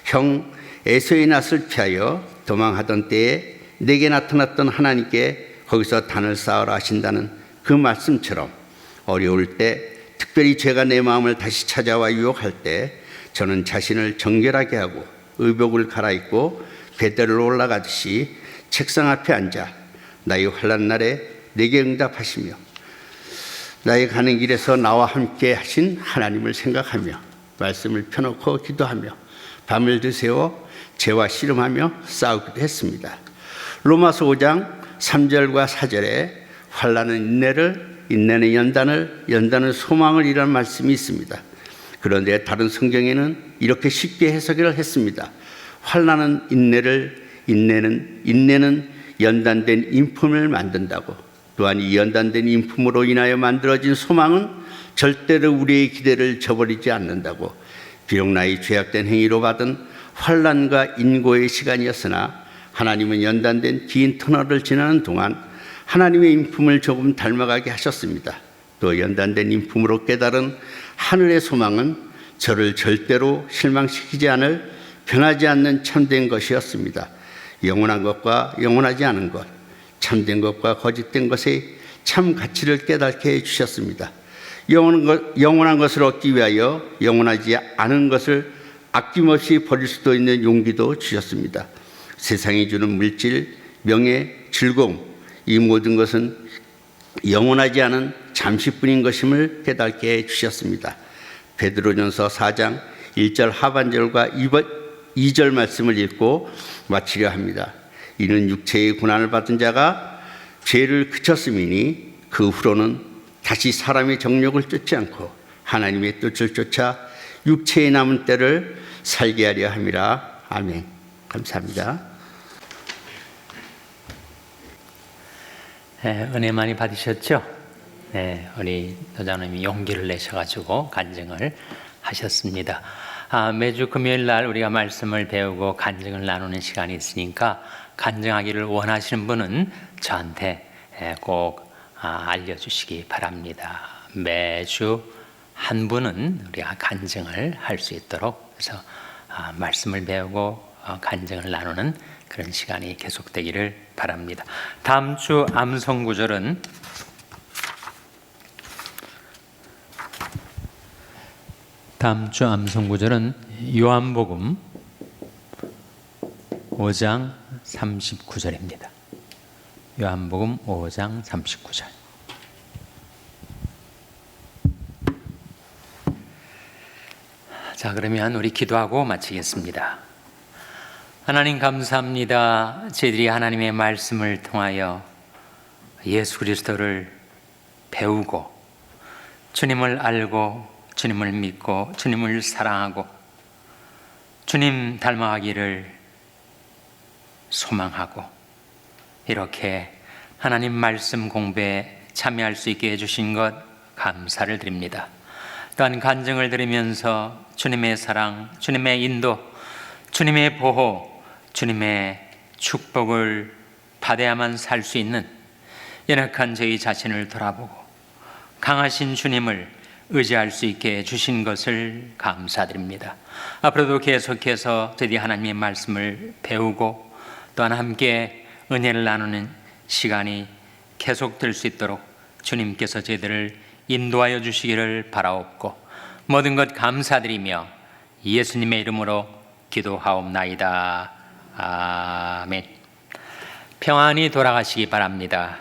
형 에서의 낯을 피하여 도망하던 때에 내게 나타났던 하나님께 거기서 단을 쌓으라 하신다는 그 말씀처럼 어려울 때 특별히 죄가 내 마음을 다시 찾아와 유혹할 때 저는 자신을 정결하게 하고 의복을 갈아입고 베델로 올라가듯이 책상 앞에 앉아 나의 환난 날에 내게 응답하시며 나의 가는 길에서 나와 함께 하신 하나님을 생각하며 말씀을 펴놓고 기도하며 밤을 드세워 죄와 씨름하며 싸우기도 했습니다. 로마서 5장 3절과 4절에 환난은 인내를, 인내는 연단을, 연단은 소망을 이라는 말씀이 있습니다. 그런데 다른 성경에는 이렇게 쉽게 해석을 했습니다. 환난은 인내를, 인내는 연단된 인품을 만든다고. 또한 이 연단된 인품으로 인하여 만들어진 소망은 절대로 우리의 기대를 저버리지 않는다고. 비록 나의 죄악된 행위로 받은 환난과 인고의 시간이었으나 하나님은 연단된 긴 터널을 지나는 동안 하나님의 인품을 조금 닮아가게 하셨습니다. 또 연단된 인품으로 깨달은 하늘의 소망은 저를 절대로 실망시키지 않을 변하지 않는 참된 것이었습니다. 영원한 것과 영원하지 않은 것, 참된 것과 거짓된 것의 참 가치를 깨닫게 해주셨습니다. 영원한 것을 얻기 위하여 영원하지 않은 것을 아낌없이 버릴 수도 있는 용기도 주셨습니다. 세상이 주는 물질, 명예, 즐거움, 이 모든 것은 영원하지 않은 잠시뿐인 것임을 깨닫게 해주셨습니다. 베드로전서 4장 1절 하반절과 2절 말씀을 읽고 마치려 합니다. 이는 육체의 고난을 받은 자가 죄를 그쳤음이니 그 후로는 다시 사람의 정욕을 쫓지 않고 하나님의 뜻을 쫓아 육체의 남은 때를 살게 하려 함이라. 아멘. 감사합니다. 네, 은혜 많이 받으셨죠? 네, 우리 도장님이 용기를 내셔가지고 간증을 하셨습니다. 매주 금요일 날 우리가 말씀을 배우고 간증을 나누는 시간이 있으니까 간증하기를 원하시는 분은 저한테 꼭 알려주시기 바랍니다. 매주 한 분은 우리가 간증을 할 수 있도록 그래서 말씀을 배우고 간증을 나누는 그런 시간이 계속되기를 바랍니다. 다음 주 암송 구절은 요한복음 5장 39절입니다. 요한복음 5장 39절. 자, 그러면 우리 기도하고 마치겠습니다. 하나님 감사합니다. 저희들이 하나님의 말씀을 통하여 예수 그리스도를 배우고 주님을 알고 주님을 믿고 주님을 사랑하고 주님 닮아가기를 소망하고 이렇게 하나님 말씀 공부에 참여할 수 있게 해주신 것 감사를 드립니다. 또한 간증을 들으면서 주님의 사랑, 주님의 인도, 주님의 보호, 주님의 축복을 받아야만 살 수 있는 연약한 저희 자신을 돌아보고 강하신 주님을 의지할 수 있게 해주신 것을 감사드립니다. 앞으로도 계속해서 저희들이 하나님의 말씀을 배우고 또한 함께 은혜를 나누는 시간이 계속될 수 있도록 주님께서 저희들을 인도하여 주시기를 바라옵고 모든 것 감사드리며 예수님의 이름으로 기도하옵나이다. 아멘. 평안히 돌아가시기 바랍니다.